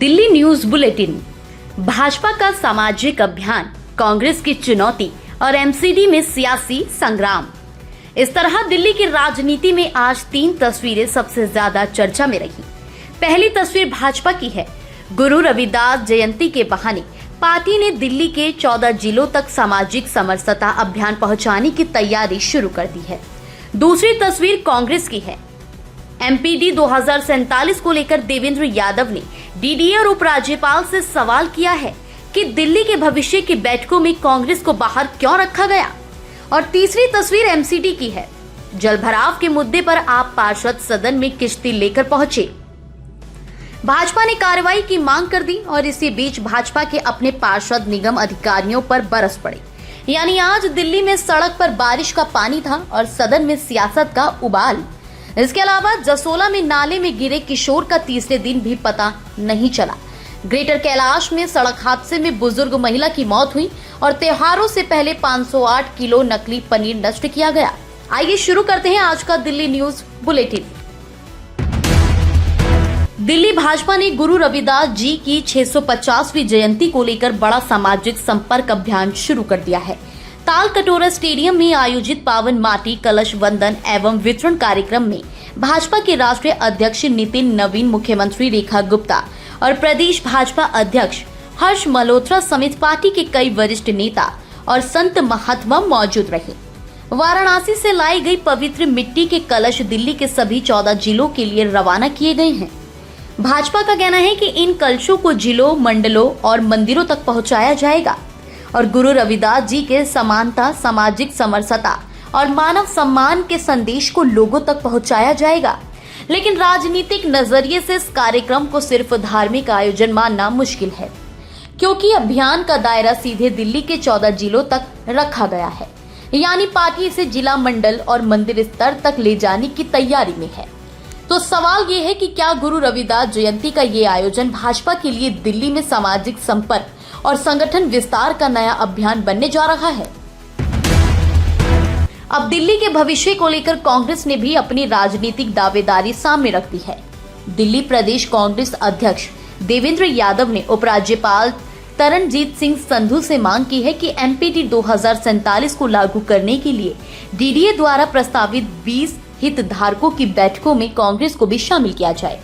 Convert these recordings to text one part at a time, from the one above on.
Delhi news bulletin. Bhajpa का सामाजिक अभियान, कांग्रेस की चुनौती और एमसीडी में सियासी संग्राम। इस तरह दिल्ली की राजनीति में आज 3 तस्वीरें सबसे ज्यादा चर्चा में रही। पहली तस्वीर भाजपा की है। गुरु रविदास जयंती के बहाने पार्टी ने दिल्ली के 14 जिलों तक सामाजिक समरसता अभियान पहुंचाने की तैयारी शुरू कर दी है। दूसरी तस्वीर कांग्रेस की है। एमपीडी 2047 को लेकर देवेंद्र यादव ने डीडीए और उपराज्यपाल से सवाल किया है कि दिल्ली के भविष्य की बैठकों में कांग्रेस को बाहर क्यों रखा गया। और तीसरी तस्वीर एमसीडी की है। जलभराव के मुद्दे पर आप पार्षद सदन में किश्ती लेकर पहुंचे। भाजपा ने कार्रवाई की मांग कर दी और इसी बीच भाजपा के अपने पार्षद निगम अधिकारियों पर बरस पड़े। यानी आज दिल्ली में सड़क पर बारिश का पानी था और सदन में सियासत का उबाल। इसके अलावा जसोला में नाले में गिरे किशोर का तीसरे दिन भी पता नहीं चला। ग्रेटर कैलाश में सड़क हादसे में बुजुर्ग महिला की मौत हुई और त्योहारों से पहले 508 किलो नकली पनीर नष्ट किया गया। आइए शुरू करते हैं आज का दिल्ली न्यूज बुलेटिन। दिल्ली भाजपा ने गुरु रविदास जी की 650वीं जयंती को लेकर बड़ा सामाजिक संपर्क अभियान शुरू कर दिया है। ताल कटोरा स्टेडियम में आयोजित पावन माटी कलश वंदन एवं वितरण कार्यक्रम में भाजपा के राष्ट्रीय अध्यक्ष नितिन नवीन, मुख्यमंत्री रेखा गुप्ता और प्रदेश भाजपा अध्यक्ष हर्ष मल्होत्रा समेत पार्टी के कई वरिष्ठ नेता और संत महात्मा मौजूद रहे। वाराणसी से लाई गई पवित्र मिट्टी के कलश दिल्ली के सभी 14 जिलों के लिए रवाना किए गए हैं। भाजपा का कहना है कि इन कलशों को जिलों, मंडलों और मंदिरों तक पहुंचाया जाएगा और गुरु रविदास जी के समानता, सामाजिक समरसता और मानव सम्मान के संदेश को लोगों तक पहुंचाया जाएगा। लेकिन राजनीतिक नजरिए से इस कार्यक्रम को सिर्फ धार्मिक आयोजन मानना मुश्किल है, क्योंकि अभियान का दायरा सीधे दिल्ली के 14 जिलों तक रखा गया है। यानी पार्टी इसे जिला, मंडल और मंदिर स्तर तक ले जाने की तैयारी में है। तो सवाल ये है कि क्या गुरु रविदास जयंती का ये आयोजन भाजपा के लिए दिल्ली में सामाजिक संपर्क और संगठन विस्तार का नया अभियान बनने जा रहा है। अब दिल्ली के भविष्य को लेकर कांग्रेस ने भी अपनी राजनीतिक दावेदारी सामने रख दी है। दिल्ली प्रदेश कांग्रेस अध्यक्ष देवेंद्र यादव ने उपराज्यपाल तरनजीत सिंह संधू से मांग की है कि एमपीडी 2047 को लागू करने के लिए डीडीए द्वारा प्रस्तावित 20 हितधारकों की बैठकों में कांग्रेस को भी शामिल किया जाए।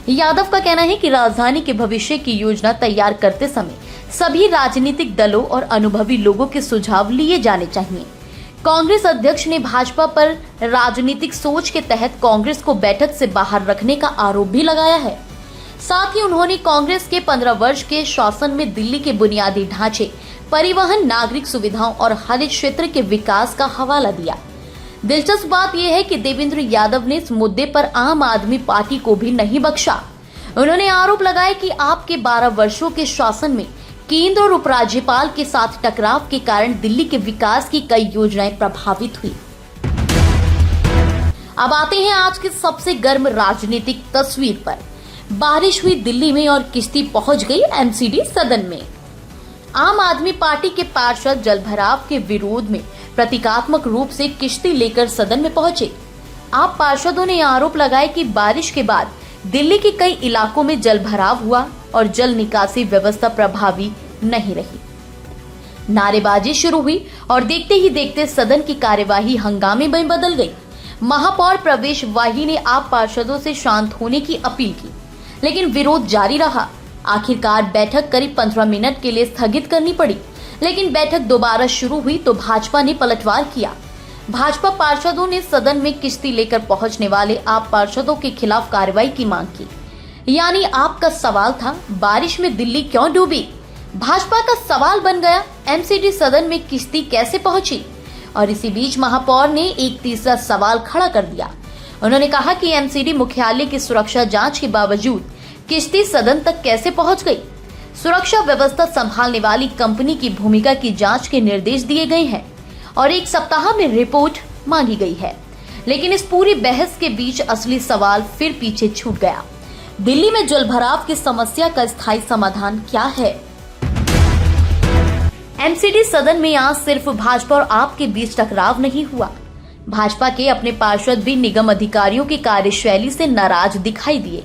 यादव का कहना है कि राजधानी के भविष्य की योजना तैयार करते समय सभी राजनीतिक दलों और अनुभवी लोगों के सुझाव लिए जाने चाहिए। कांग्रेस अध्यक्ष ने भाजपा पर राजनीतिक सोच के तहत कांग्रेस को बैठक से बाहर रखने का आरोप भी लगाया है। साथ ही उन्होंने कांग्रेस के 15 वर्ष के शासन में दिल्ली के बुनियादी ढांचे, परिवहन, नागरिक सुविधाओं और हरित क्षेत्र के विकास का हवाला दिया। दिलचस्प बात यह है कि देवेंद्र यादव ने इस मुद्दे पर आम आदमी पार्टी को भी नहीं बख्शा। उन्होंने आरोप लगाया कि आपके 12 वर्षों के शासन में केंद्र और उपराज्यपाल के साथ टकराव के कारण दिल्ली के विकास की कई योजनाएं प्रभावित हुई। अब आते हैं आज की सबसे गर्म राजनीतिक तस्वीर पर। बारिश हुई दिल्ली में और किश्ती पहुंच गई एमसीडी सदन में। आम आदमी पार्टी के पार्षद जलभराव के विरोध में प्रतीकात्मक रूप से किश्ती लेकर सदन में पहुंचे। आप पार्षदों ने आरोप लगाए कि बारिश के बाद दिल्ली के कई इलाकों में जलभराव हुआ और जल निकासी व्यवस्था प्रभावी नहीं रही। नारेबाजी शुरू हुई और देखते ही देखते सदन की कार्यवाही हंगामे में बदल गई। महापौर प्रवेश वाही ने आप पार्षदों से शांत होने की अपील की, लेकिन विरोध जारी रहा। आखिरकार बैठक करीब 15 मिनट के लिए स्थगित करनी पड़ी, लेकिन बैठक दोबारा शुरू हुई तो भाजपा ने पलटवार किया। भाजपा पार्षदों ने सदन में किश्ती लेकर पहुंचने वाले आप पार्षदों के खिलाफ कार्रवाई की मांग की। यानी आपका सवाल था, बारिश में दिल्ली क्यों डूबी? भाजपा का सवाल बन गया, एमसीडी सदन में किश्ती कैसे पहुंची? और इसी बीच महापौर ने एक तीसरा सवाल खड़ा कर दिया। उन्होंने कहा कि एमसीडी मुख्यालय की सुरक्षा जांच के बावजूद किश्ती सदन तक कैसे पहुंच गई? सुरक्षा व्यवस्था संभालने वाली कंपनी की भूमिका की जांच के निर्देश दिए गए हैं और 1 सप्ताह में रिपोर्ट मांगी गई है। लेकिन इस पूरी बहस के बीच असली सवाल फिर पीछे छूट गया। दिल्ली में जलभराव की समस्या का स्थायी समाधान क्या है? एमसीडी सदन में आज सिर्फ भाजपा और आप के बीच टकराव नहीं हुआ। भाजपा के अपने पार्षद भी निगम अधिकारियों की कार्यशैली से नाराज दिखाई दिए।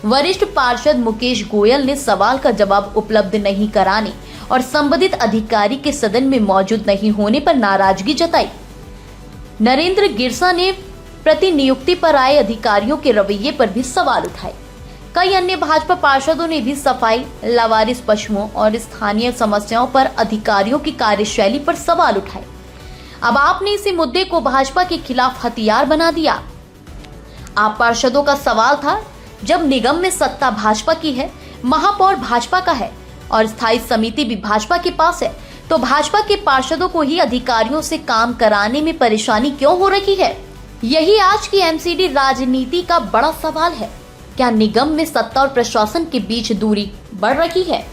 वरिष्ठ पार्षद मुकेश गोयल ने सवाल का जवाब उपलब्ध नहीं कराने और संबंधित अधिकारी के सदन में मौजूद नहीं होने पर नाराजगी जताई। नरेंद्र गिरसा ने प्रतिनियुक्ति पर आए अधिकारियों के रवैये पर भी सवाल उठाए। कई अन्य भाजपा पार्षदों ने भी सफाई, लावारिस पशुओं और स्थानीय समस्याओं पर अधिकारियों की कार्यशैली पर सवाल उठाए। अब आपने इसी मुद्दे को भाजपा के खिलाफ हथियार बना दिया। आप पार्षदों का सवाल था, जब निगम में सत्ता भाजपा की है, महापौर भाजपा का है और स्थायी समिति भी भाजपा के पास है, तो भाजपा के पार्षदों को ही अधिकारियों से काम कराने में परेशानी क्यों हो रही है? यही आज की एमसीडी राजनीति का बड़ा सवाल है। क्या निगम में सत्ता और प्रशासन के बीच दूरी बढ़ रही है?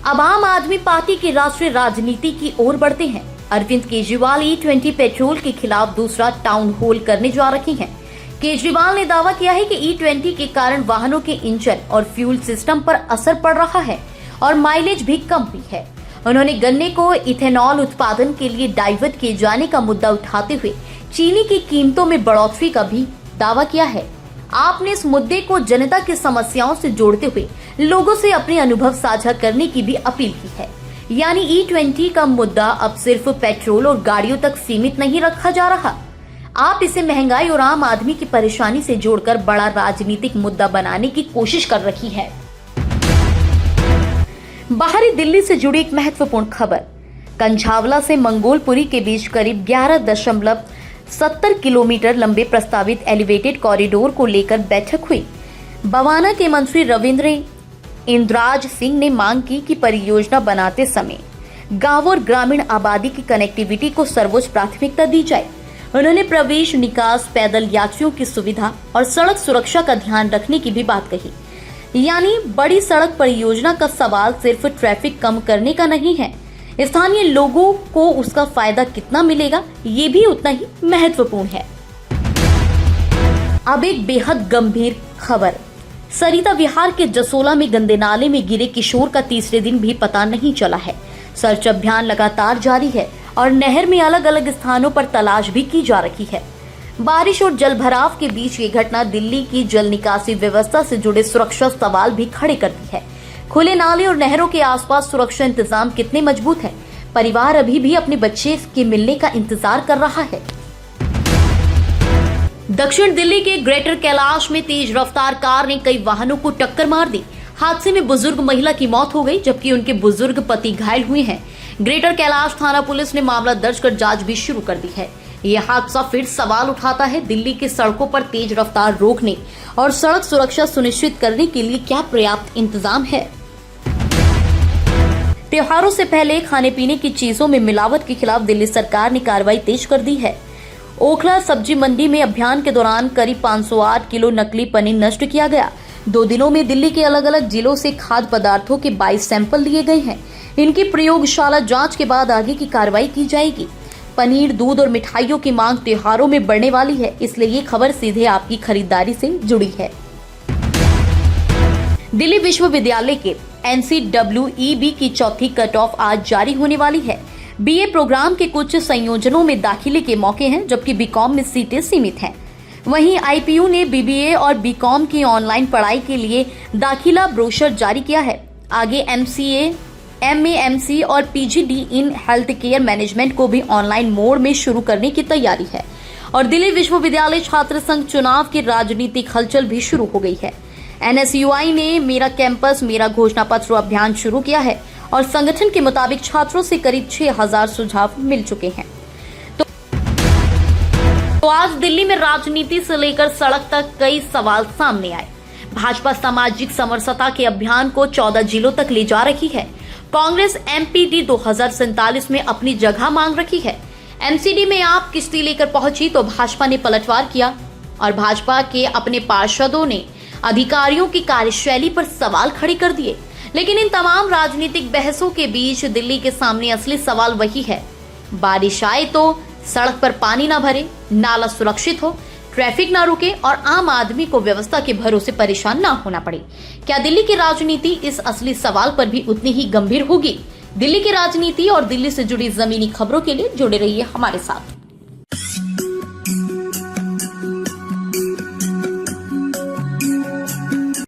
अब आम आदमी पार्टी की राष्ट्रीय राजनीति की ओर बढ़ते हैं। अरविंद केजरीवाल E20 पेट्रोल के खिलाफ दूसरा टाउन हॉल करने जा रहे हैं। केजरीवाल ने दावा किया है कि E20 के कारण वाहनों के इंजन और फ्यूल सिस्टम पर असर पड़ रहा है और माइलेज भी कम हुई है। उन्होंने गन्ने को इथेनॉल उत्पादन के लिए डाइवर्ट किए जाने का मुद्दा उठाते हुए चीनी की कीमतों में बढ़ोतरी का भी दावा किया है। आपने इस मुद्दे को जनता की समस्याओं से जोड़ते हुए लोगों से अपने अनुभव साझा करने की भी अपील की है। यानी E20 का मुद्दा अब सिर्फ पेट्रोल और गाड़ियों तक सीमित नहीं रखा जा रहा। आप इसे महंगाई और आम आदमी की परेशानी से जोड़कर बड़ा राजनीतिक मुद्दा बनाने की कोशिश कर रही है। बाहरी दिल्ली से जुड़ी एक महत्वपूर्ण खबर। कंझावला से मंगोलपुरी के बीच करीब 11.70 किलोमीटर लंबे प्रस्तावित एलिवेटेड कॉरिडोर को लेकर बैठक हुई। बवाना के मंत्री रविंद्र इंद्राज सिंह ने मांग की कि परियोजना बनाते समय गांव और ग्रामीण आबादी की कनेक्टिविटी को सर्वोच्च प्राथमिकता दी जाए। उन्होंने प्रवेश, निकास, पैदल यात्रियों की सुविधा और सड़क सुरक्षा का ध्यान रखने की भी बात कही। यानी बड़ी सड़क परियोजना का सवाल सिर्फ ट्रैफिक कम करने का नहीं है, स्थानीय लोगों को उसका फायदा कितना मिलेगा ये भी उतना ही महत्वपूर्ण है। अब एक बेहद गंभीर खबर। सरिता विहार के जसोला में गंदे नाले में गिरे किशोर का तीसरे दिन भी पता नहीं चला है। सर्च अभियान लगातार जारी है और नहर में अलग अलग स्थानों पर तलाश भी की जा रही है। बारिश और जलभराव के बीच ये घटना दिल्ली की जल निकासी व्यवस्था से जुड़े सुरक्षा सवाल भी खड़े करती है। खुले नाले और नहरों के आसपास सुरक्षा इंतजाम कितने मजबूत है? परिवार अभी भी अपने बच्चे के मिलने का इंतजार कर रहा है। दक्षिण दिल्ली के ग्रेटर कैलाश में तेज रफ्तार कार ने कई वाहनों को टक्कर मार दी। हादसे में बुजुर्ग महिला की मौत हो गई, जबकि उनके बुजुर्ग पति घायल हुए हैं। ग्रेटर कैलाश थाना पुलिस ने मामला दर्ज कर जांच भी शुरू कर दी है। यह हादसा फिर सवाल उठाता है, दिल्ली की सड़कों पर तेज रफ्तार रोकने और सड़क सुरक्षा सुनिश्चित करने के लिए क्या पर्याप्त इंतजाम है? त्योहारों से पहले खाने पीने की चीजों में मिलावट के खिलाफ दिल्ली सरकार ने कार्रवाई तेज कर दी है। ओखला सब्जी मंडी में अभियान के दौरान करीब 508 किलो नकली पनीर नष्ट किया गया। 2 दिनों में दिल्ली के अलग अलग जिलों से खाद्य पदार्थों के 22 सैंपल लिए गए हैं। इनकी प्रयोगशाला जांच के बाद आगे की कार्रवाई की जाएगी। पनीर, दूध और मिठाइयों की मांग त्योहारों में बढ़ने वाली है, इसलिए ये खबर सीधे आपकी खरीदारी से जुड़ी है। दिल्ली विश्वविद्यालय के NCWEB की चौथी कट ऑफ आज जारी होने वाली है। BA प्रोग्राम के कुछ संयोजनों में दाखिले के मौके हैं, जबकि BCom में सीटें सीमित हैं। वहीं IPU ने BBA और BCom की ऑनलाइन पढ़ाई के लिए दाखिला ब्रोशर जारी किया है। आगे MCA, MAMC और PGD in health care management को भी ऑनलाइन मोड में शुरू करने की तैयारी है। और दिल्ली विश्वविद्यालय छात्र संघ चुनाव की राजनीतिक हलचल भी शुरू हो गई है। NSUI ने मेरा कैंपस मेरा घोषणा पत्र अभियान शुरू किया है और संगठन के मुताबिक छात्रों से करीब 6000 सुझाव मिल चुके हैं। तो आज दिल्ली में राजनीति से लेकर सड़क तक कई सवाल सामने आए। भाजपा सामाजिक समरसता के अभियान को 14 जिलों तक ले जा रही है। कांग्रेस MPD 2047 में अपनी जगह मांग रही है। MCD में आप किश्ती लेकर पहुंची तो भाजपा ने पलटवार किया और भाजपा के अपने पार्षदों ने अधिकारियों की कार्यशैली पर सवाल खड़े कर दिए। लेकिन इन तमाम राजनीतिक बहसों के बीच दिल्ली के सामने असली सवाल वही है। बारिश आए तो सड़क पर पानी न भरे, नाला सुरक्षित हो, ट्रैफिक न रुके और आम आदमी को व्यवस्था के भरोसे परेशान न होना पड़े। क्या दिल्ली की राजनीति इस असली सवाल पर भी उतनी ही गंभीर होगी? दिल्ली की राजनीति और दिल्ली से जुड़ी जमीनी खबरों के लिए जुड़े रहिए हमारे साथ।